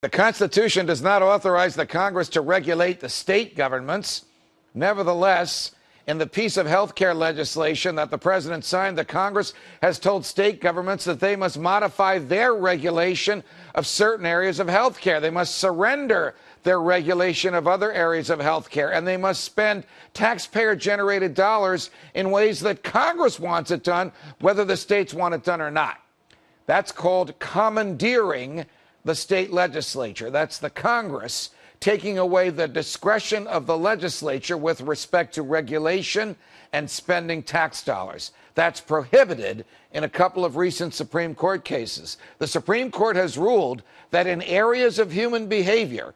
The Constitution does not authorize the Congress to regulate the state governments. Nevertheless, in the piece of health care legislation that the president signed, the Congress has told state governments that they must modify their regulation of certain areas of health care. They must surrender their regulation of other areas of health care, and they must spend taxpayer-generated dollars in ways that Congress wants it done, whether the states want it done or not. That's called commandeering the state legislature. That's the Congress taking away the discretion of the legislature with respect to regulation and spending tax dollars. That's prohibited in a couple of recent Supreme Court cases. The Supreme Court has ruled that in areas of human behavior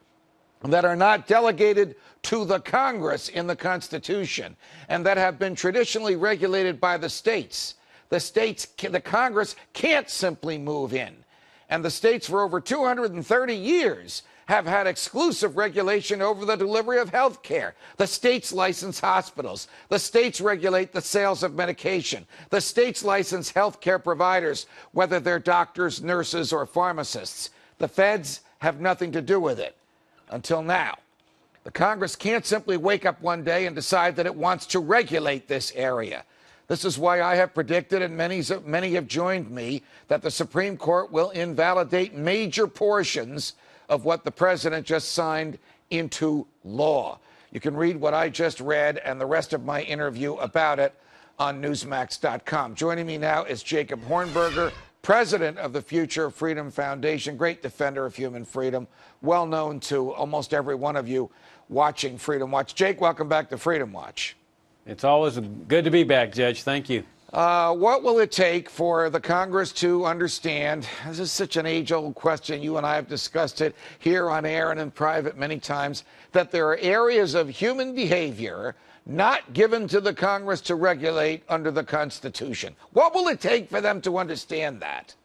that are not delegated to the Congress in the Constitution and that have been traditionally regulated by the states, the Congress can't simply move in. And the states for over 230 years have had exclusive regulation over the delivery of health care. The states license hospitals. The states regulate the sales of medication. The states license health care providers, whether they're doctors, nurses, or pharmacists. The feds have nothing to do with it until now. The Congress can't simply wake up one day and decide that it wants to regulate this area. This is why I have predicted, and many have joined me, that the Supreme Court will invalidate major portions of what the president just signed into law. You can read what I just read and the rest of my interview about it on Newsmax.com. Joining me now is Jacob Hornberger, president of the Future of Freedom Foundation, great defender of human freedom, well known to almost every one of you watching Freedom Watch. Jake, welcome back to Freedom Watch. It's always good to be back, Judge. Thank you. What will it take for the Congress to understand? This is such an age-old question. You and I have discussed it here on air and in private many times, that there are areas of human behavior not given to the Congress to regulate under the Constitution. What will it take for them to understand that?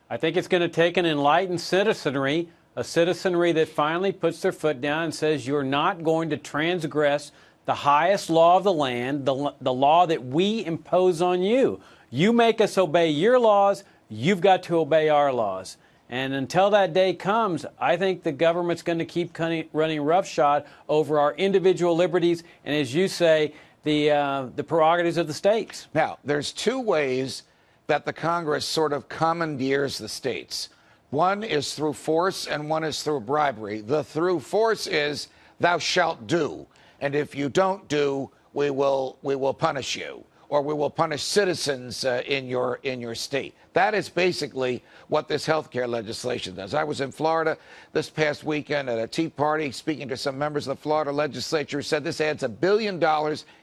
I think it's going to take an enlightened citizenry, a citizenry that finally puts their foot down and says you're not going to transgress the highest law of the land, the law that we impose on you. You make us obey your laws, you've got to obey our laws. And until that day comes, I think the government's going to keep running roughshod over our individual liberties and, as you say, the prerogatives of the states. Now, there's two ways that the Congress sort of commandeers the states. One is through force and one is through bribery. The through force is thou shalt do. And if you don't do, we will punish you, or we will punish citizens in your state. That is basically what this health care legislation does. I was in Florida this past weekend at a tea party speaking to some members of the Florida legislature who said this adds $1 billion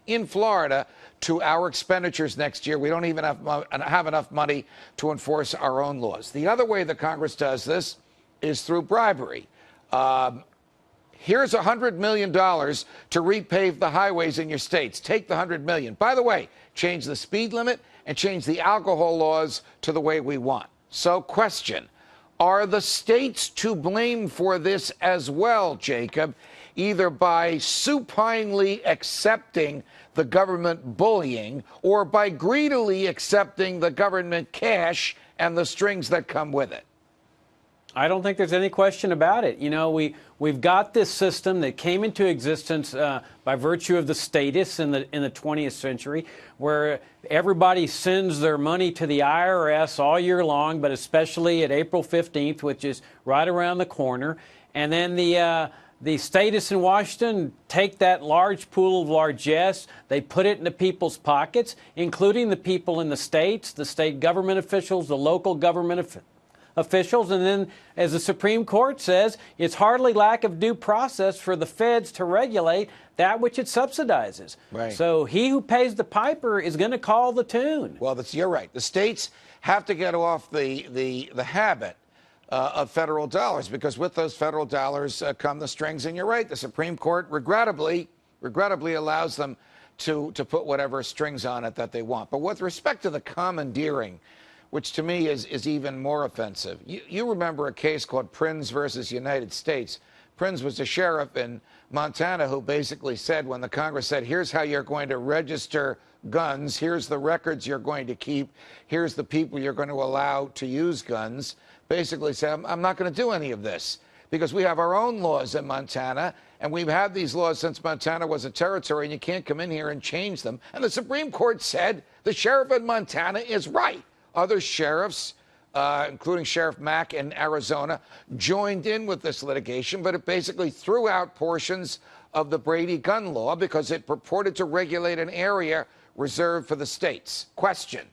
in Florida to our expenditures next year. We don't even have enough money to enforce our own laws. The other way the Congress does this is through bribery. Here's $100 million to repave the highways in your states. Take the $100 million. By the way, change the speed limit and change the alcohol laws to the way we want. So, question, are the states to blame for this as well, Jacob, either by supinely accepting the government bullying or by greedily accepting the government cash and the strings that come with it? I don't think there's any question about it. You know, we've got this system that came into existence by virtue of the statists in the 20th century, where everybody sends their money to the IRS all year long, but especially at April 15th, which is right around the corner. And then the statists in Washington take that large pool of largesse, they put it into people's pockets, including the people in the states, the state government officials, the local government officials, and then, as the Supreme Court says, it's hardly lack of due process for the feds to regulate that which it subsidizes. Right. So he who pays the piper is going to call the tune. Well, you're right. The states have to get off the habit of federal dollars, because with those federal dollars come the strings. And you're right. The Supreme Court regrettably allows them to put whatever strings on it that they want. But with respect to the commandeering, which to me is even more offensive. You remember a case called Prins versus United States. Prins was a sheriff in Montana who basically said, when the Congress said, here's how you're going to register guns, here's the records you're going to keep, here's the people you're going to allow to use guns, basically say, I'm not going to do any of this because we have our own laws in Montana, and we've had these laws since Montana was a territory, and you can't come in here and change them. And the Supreme Court said the sheriff in Montana is right. Other sheriffs, including Sheriff Mack in Arizona, joined in with this litigation, but it basically threw out portions of the Brady gun law because it purported to regulate an area reserved for the states. Question: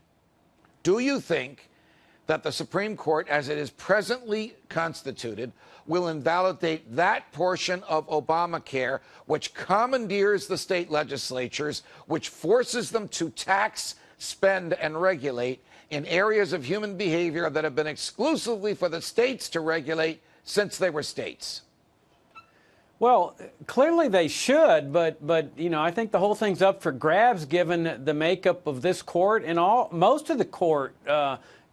do you think that the Supreme Court, as it is presently constituted, will invalidate that portion of Obamacare which commandeers the state legislatures, which forces them to tax, spend, and regulate in areas of human behavior that have been exclusively for the states to regulate since they were states? Well, clearly they should, but you know, I think the whole thing's up for grabs given the makeup of this court and most of the court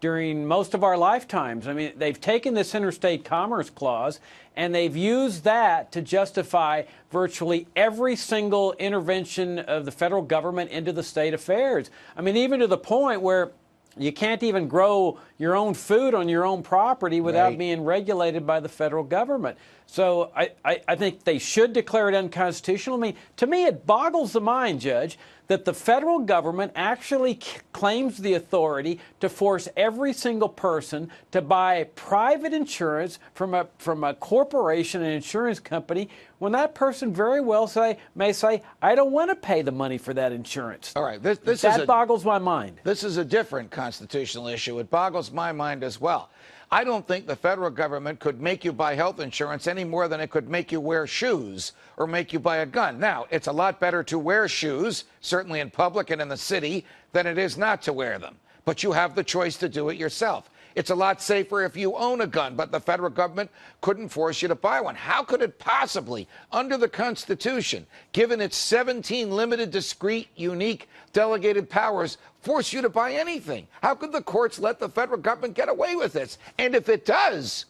during most of our lifetimes. I mean, they've taken this interstate commerce clause and they've used that to justify virtually every single intervention of the federal government into the state affairs. I mean, even to the point where you can't even grow your own food on your own property without being regulated by the federal government. So I think they should declare it unconstitutional. I mean, to me, it boggles the mind, Judge, that the federal government actually claims the authority to force every single person to buy private insurance from a corporation, an insurance company, when that person very well may say, I don't want to pay the money for that insurance. All right, that boggles my mind. This is a different constitutional issue. It boggles my mind as well. I don't think the federal government could make you buy health insurance any more than it could make you wear shoes or make you buy a gun. Now, it's a lot better to wear shoes, certainly in public and in the city, than it is not to wear them. But you have the choice to do it yourself. It's a lot safer if you own a gun, but the federal government couldn't force you to buy one. How could it possibly, under the Constitution, given its 17 limited, discrete, unique, delegated powers, force you to buy anything? How could the courts let the federal government get away with this? And if it does,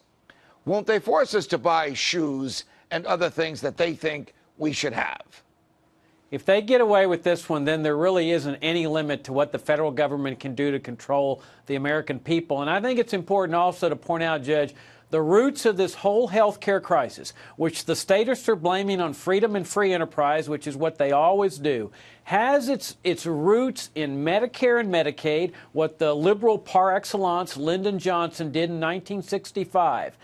won't they force us to buy shoes and other things that they think we should have? If they get away with this one, then there really isn't any limit to what the federal government can do to control the American people. And I think it's important also to point out, Judge, the roots of this whole health care crisis, which the statists are blaming on freedom and free enterprise, which is what they always do, has its roots in Medicare and Medicaid, what the liberal par excellence Lyndon Johnson did in 1965.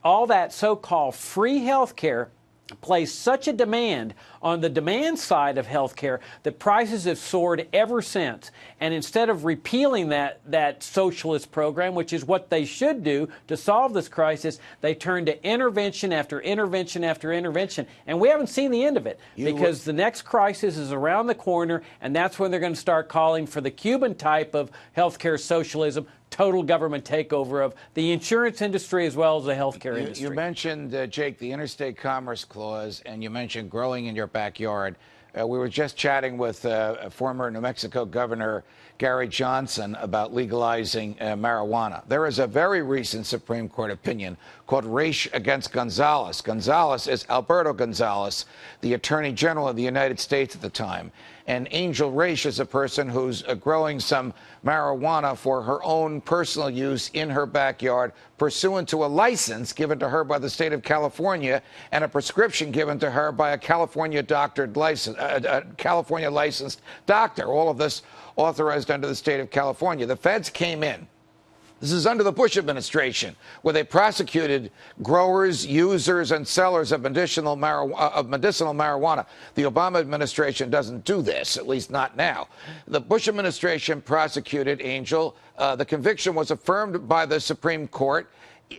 All that so-called free health care placed such a demand on the demand side of healthcare that prices have soared ever since. And instead of repealing that socialist program, which is what they should do to solve this crisis, they turn to intervention after intervention after intervention. And we haven't seen the end of it because the next crisis is around the corner, and that's when they're going to start calling for the Cuban type of healthcare socialism, total government takeover of the insurance industry as well as the healthcare industry. You mentioned, Jake, the Interstate Commerce Clause, and you mentioned growing in your backyard. We were just chatting with former New Mexico Governor Gary Johnson about legalizing marijuana. There is a very recent Supreme Court opinion called Raich against Gonzalez. Gonzalez is Alberto Gonzalez, the Attorney General of the United States at the time. And Angel Raich is a person who's growing some marijuana for her own personal use in her backyard, pursuant to a license given to her by the state of California and a prescription given to her by a California California licensed doctor. All of this authorized under the state of California. The feds came in. This is under the Bush administration, where they prosecuted growers, users, and sellers of medicinal marijuana. The Obama administration doesn't do this, at least not now. The Bush administration prosecuted Angel. The conviction was affirmed by the Supreme Court,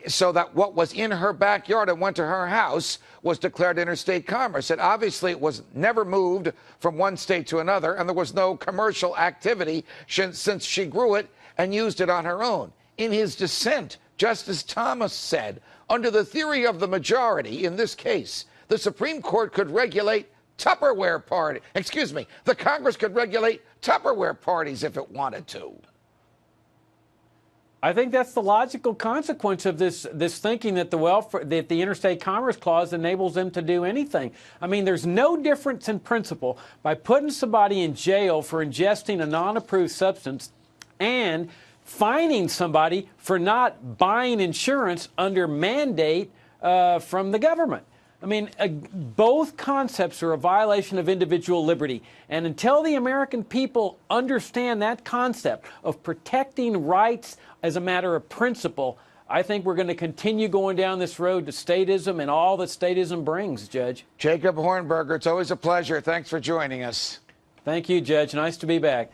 so that what was in her backyard and went to her house was declared interstate commerce. And obviously, it was never moved from one state to another, and there was no commercial activity since she grew it and used it on her own. In his dissent, Justice Thomas said, under the theory of the majority in this case, the Supreme Court could regulate Tupperware parties. Excuse me, the Congress could regulate Tupperware parties if it wanted to. I think that's the logical consequence of this thinking that the Interstate Commerce Clause enables them to do anything. I mean, there's no difference in principle by putting somebody in jail for ingesting a non-approved substance and fining somebody for not buying insurance under mandate from the government. I mean, both concepts are a violation of individual liberty. And until the American people understand that concept of protecting rights as a matter of principle, I think we're going to continue going down this road to statism and all that statism brings, Judge. Jacob Hornberger, it's always a pleasure. Thanks for joining us. Thank you, Judge. Nice to be back.